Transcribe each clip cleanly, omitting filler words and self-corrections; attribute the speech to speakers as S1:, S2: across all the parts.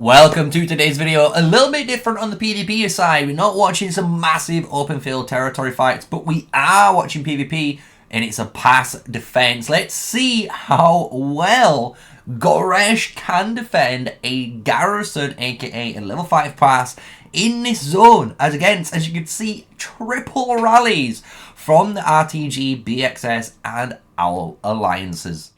S1: Welcome to today's video. A little bit different on the PvP side. We're not watching some massive open field territory fights, but we are watching PvP, and it's a pass defense. Let's see how well Goresh can defend a Garrison, aka a level 5 pass, in this zone, as you can see, triple rallies from the RTG, BxS, and OWL alliances.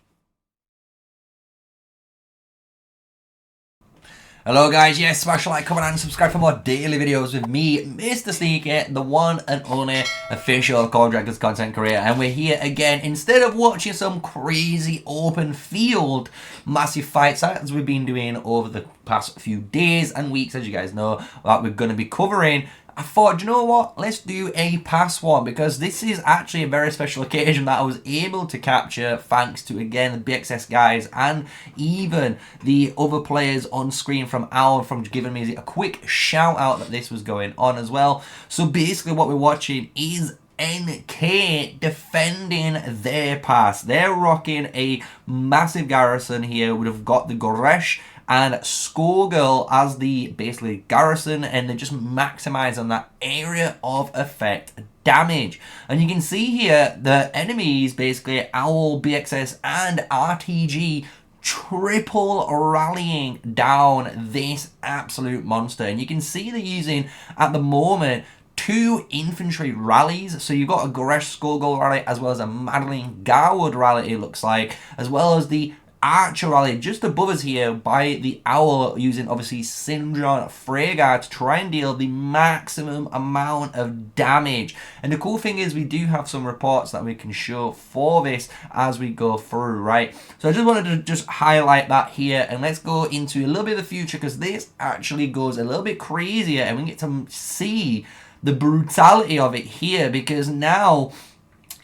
S1: Hello guys, yes, smash a like, comment and subscribe for more daily videos with me, MrSneakyy, the one and only official Call of Dragons content creator, and we're here again. Instead of watching some crazy open field massive fights as we've been doing over the past few days and weeks, as you guys know, that we're going to be covering, I thought, you know what, let's do a pass one, because this is actually a very special occasion that I was able to capture thanks to, again, the BxS guys and even the other players on screen from OWL from giving me a quick shout out that this was going on as well. So basically what we're watching is NK defending their pass. They're rocking a massive Garrison here. We've got the Goresh and Skullgirl as the basically Garrison, and they're just maximizing that area of effect damage. And you can see here the enemies, basically OWL, BxS, and RTG, triple rallying down this absolute monster. And you can see they're using at the moment 2 infantry rallies. So you've got a Goresh Skullgirl rally as well as a Madeline Garwood rally, it looks like, as well as the Archer rally just above us here by the OWL, using obviously Syndron Freygar to try and deal the maximum amount of damage. And the cool thing is we do have some reports that we can show for this as we go through, right? So I just wanted to just highlight that here, and let's go into a little bit of the future, because this actually goes a little bit crazier and we get to see the brutality of it here, because now,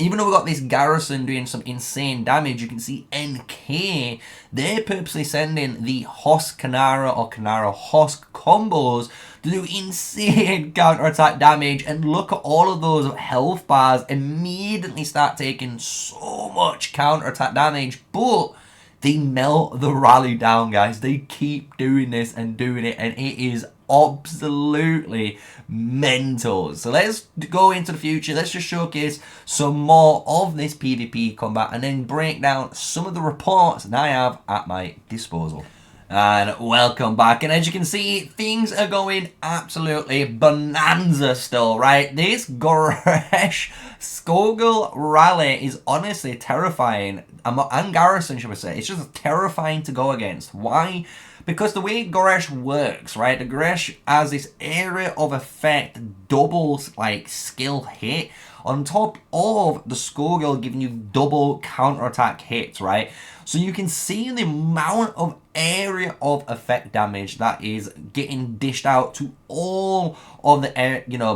S1: even though we've got this Garrison doing some insane damage, you can see NK, they're purposely sending the Hosk Kanara or Kanara Hosk combos to do insane counter-attack damage, and look at all of those health bars immediately start taking so much counter-attack damage, but they melt the rally down, guys. They keep doing this and doing it, and it is absolutely mental. So let's go into the future. Let's just showcase some more of this PvP combat and then break down some of the reports that I have at my disposal. And welcome back, and as you can see, things are going absolutely bonanza still, right? This Goresh Skullgirl rally is honestly terrifying, and Garrison, should we say. It's just terrifying to go against. Why? Because the way Goresh works, right? The Goresh has this area of effect doubles like skill hit on top of the Skullgirl giving you double counterattack hits, right? So you can see the amount of area of effect damage that is getting dished out to all of the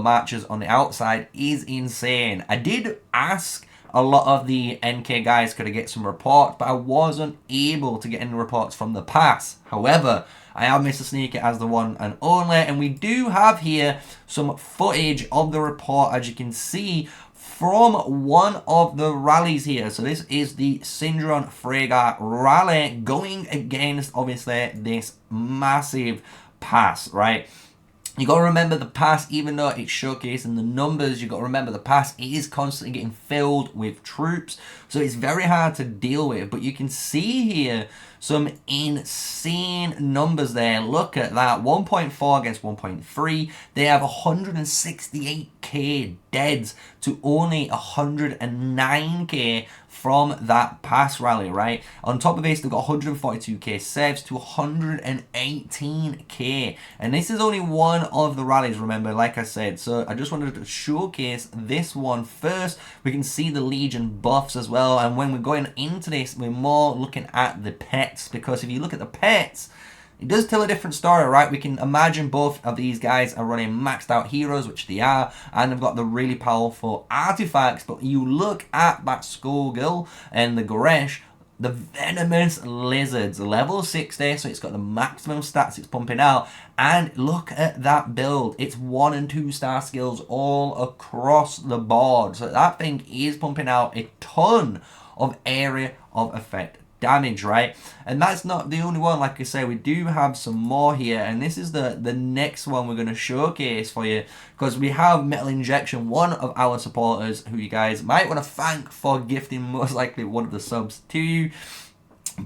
S1: matches on the outside is insane. I did ask a lot of the NK guys could I get some reports, but I wasn't able to get any reports from the pass. However, I have MrSneakyy as the one and only, and we do have here some footage of the report, as you can see, from one of the rallies here. So this is the Syndron Freygar rally going against, obviously, this massive pass, right? You got to remember the pass, even though it's showcasing the numbers, you got to remember the pass is constantly getting filled with troops, so it's very hard to deal with. But you can see here some insane numbers there. Look at that, 1.4 against 1.3. They have 168k deads to only 109k from that pass rally, right? On top of this, they've got 142k saves to 118k. And this is only one of the rallies, remember, like I said. So I just wanted to showcase this one first. We can see the Legion buffs as well. And when we're going into this, we're more looking at the pets, because if you look at the pets, it does tell a different story, right? We can imagine both of these guys are running maxed out heroes, which they are, and they've got the really powerful artifacts. But you look at that Skullgirl and the Goresh, the Venomous Lizards, level 60, so it's got the maximum stats it's pumping out. And look at that build. It's 1 and 2 star skills all across the board. So that thing is pumping out a ton of area of effect damage, right? And that's not the only one. Like I say, we do have some more here, and this is the next one we're going to showcase for you, because we have Metal Injection, one of our supporters, who you guys might want to thank for gifting most likely one of the subs to you.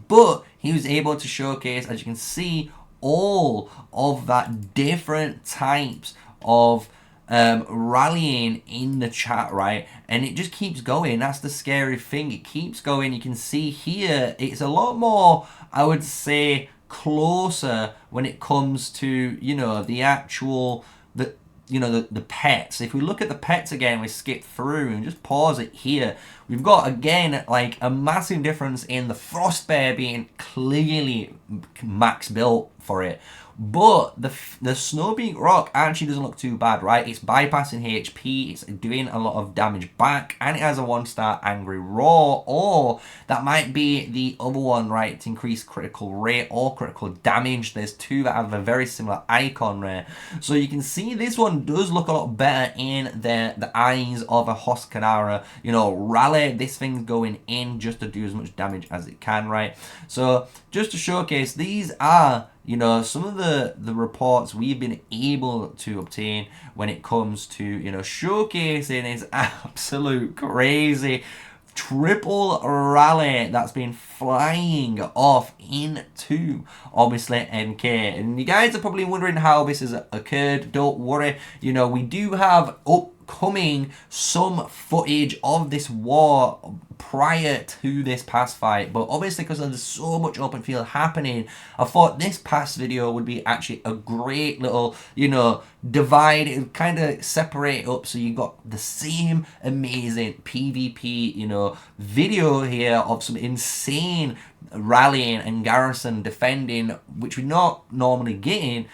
S1: But he was able to showcase, as you can see, all of that different types of rallying in the chat, right? And it just keeps going. That's the scary thing. It keeps going. You can see here, it's a lot more, I would say, closer when it comes to, you know, the actual, the pets. If we look at the pets again, we skip through and just pause it here. We've got, again, like a massive difference in the Frost Bear being clearly max built for it. But the Snowpeak Rock actually doesn't look too bad, right? It's bypassing HP, it's doing a lot of damage back, and it has a 1-star Angry Roar, or that might be the other one, right, to increase critical rate or critical damage. There's two that have a very similar icon there. So you can see this one does look a lot better in the eyes of a Huskanara. You know, Rally, this thing's going in just to do as much damage as it can, right? So just to showcase, these are, you know, some of the reports we've been able to obtain when it comes to, you know, showcasing is absolute crazy triple rally that's been flying off into, obviously, NK. And you guys are probably wondering how this has occurred. Don't worry, you know, we do have upcoming some footage of this war prior to this past fight, but obviously because there's so much open field happening, I thought this past video would be actually a great little, you know, divide. It kind of separate up so you got the same amazing PvP, you know, video here of some insane rallying and Garrison defending, which we're not normally getting.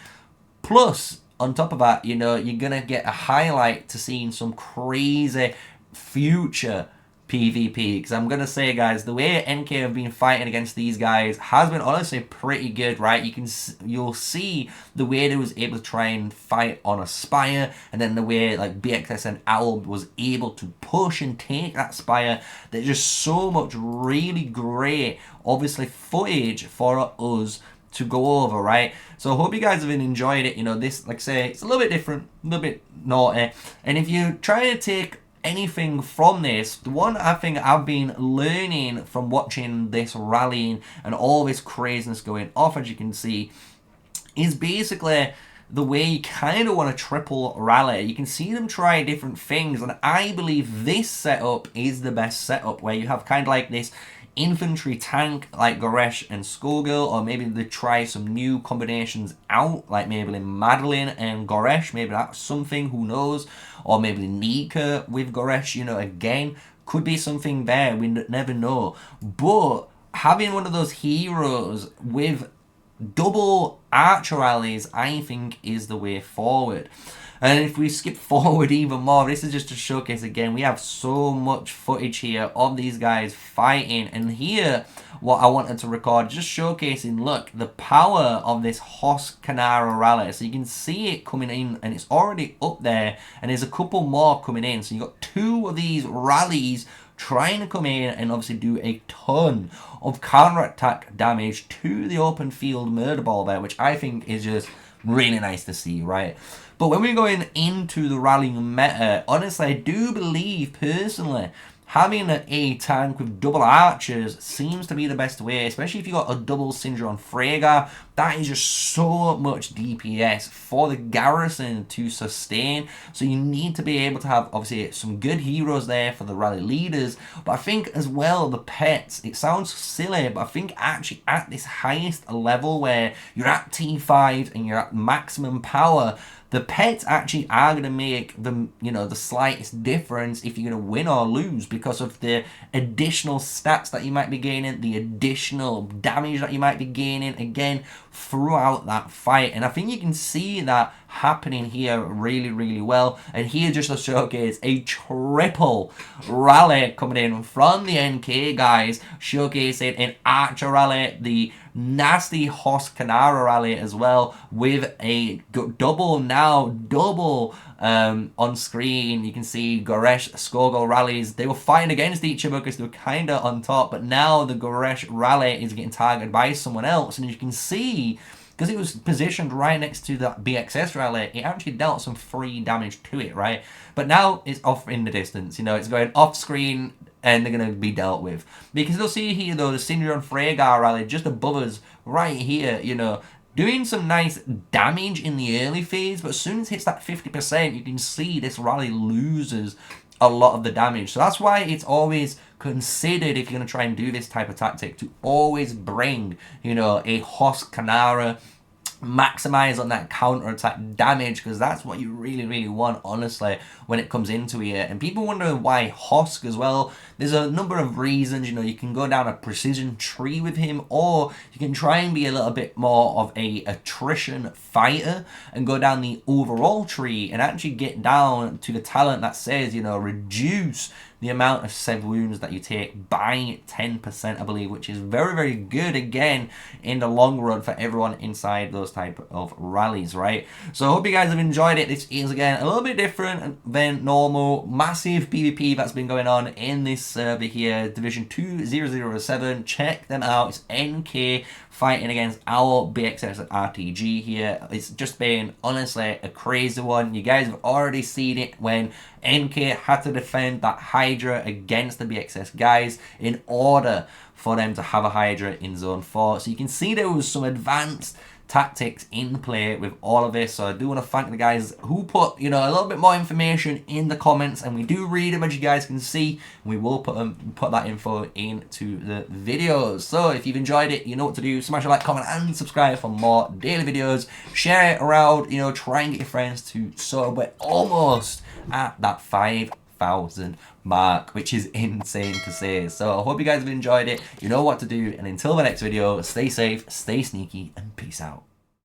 S1: Plus, on top of that, you know, you're gonna get a highlight to seeing some crazy future PvP, because I'm gonna say, guys, the way NK have been fighting against these guys has been honestly pretty good, right? You'll see the way they was able to try and fight on a Spire, and then the way like BxS and Owl was able to push and take that Spire. There's just so much really great, obviously, footage for us to go over, right? So I hope you guys have been enjoying it. You know, this, like I say, it's a little bit different, a little bit naughty, and if you try to take anything from this, the one I think I've been learning from watching this rallying and all this craziness going off, as you can see, is basically the way you kind of want to triple rally. You can see them try different things, and I believe this setup is the best setup, where you have kind of like this infantry tank like Goresh and Skullgirl, or maybe they try some new combinations out, like maybe Madeline and Goresh, maybe that's something, who knows, or maybe Nika with Goresh, you know, again, could be something there, we never know. But having one of those heroes with double archer rallies, I think, is the way forward. And if we skip forward even more, this is just to showcase again, we have so much footage here of these guys fighting. And here, what I wanted to record, just showcasing, look, the power of this Huskanara rally. So you can see it coming in, and it's already up there, and there's a couple more coming in. So you got two of these rallies trying to come in and obviously do a ton of counter-attack damage to the open field murder ball there, which I think is just really nice to see, right? But when we're going into the rallying meta, honestly, I do believe, personally, having a tank with double archers seems to be the best way, especially if you got a double Syndra on Freyga. That is just so much DPS for the Garrison to sustain. So you need to be able to have, obviously, some good heroes there for the rally leaders. But I think as well, the pets, it sounds silly, but I think actually at this highest level where you're at T5 and you're at maximum power, the pets actually are going to make the, you know, the slightest difference if you're going to win or lose, because of the additional stats that you might be gaining, the additional damage that you might be gaining, again, throughout that fight. And I think you can see that happening here really, really well. And here, just to showcase a triple rally coming in from the NK guys, showcasing an archer rally, the nasty Hoskanara rally as well, with a double on screen. You can see Goresh, Skogel Rallies. They were fighting against each other because they were kind of on top, but now the Goresh rally is getting targeted by someone else, and as you can see, because it was positioned right next to the BxS rally, it actually dealt some free damage to it, right? But now it's off in the distance, you know, it's going off screen and they're going to be dealt with. Because you'll see here, though, the Syndron Freygar rally just above us right here, you know, doing some nice damage in the early phase, but as soon as it hits that 50%, you can see this rally loses a lot of the damage. So that's why it's always considered, if you're going to try and do this type of tactic, to always bring, you know, a Hoskanara, maximize on that counter-attack damage, because that's what you really want, honestly, when it comes into here. And people wonder why Hosk as well. There's a number of reasons. You know, you can go down a precision tree with him, or you can try and be a little bit more of a attrition fighter and go down the overall tree and actually get down to the talent that says, you know, reduce the amount of sev wounds that you take by 10%, I believe, which is very good, again, in the long run for everyone inside those type of rallies, right? So I hope you guys have enjoyed it. This is, again, a little bit different than normal. Massive PvP that's been going on in this server here, Division 2007. Check them out. It's NK fighting against our BxS RTG here. It's just been, honestly, a crazy one. You guys have already seen it when NK had to defend that Hydra against the BxS guys in order for them to have a Hydra in Zone 4. So you can see there was some advanced tactics in play with all of this. So I do want to thank the guys who put, you know, a little bit more information in the comments, and we do read them, as you guys can see. We will put that info into the videos. So if you've enjoyed it, you know what to do. Smash a like, comment, and subscribe for more daily videos. Share it around, you know, try and get your friends to. So we're almost at that 5,000 mark, which is insane to say. So I hope you guys have enjoyed it. You know what to do, and until the next video, stay safe, stay sneaky, and peace out.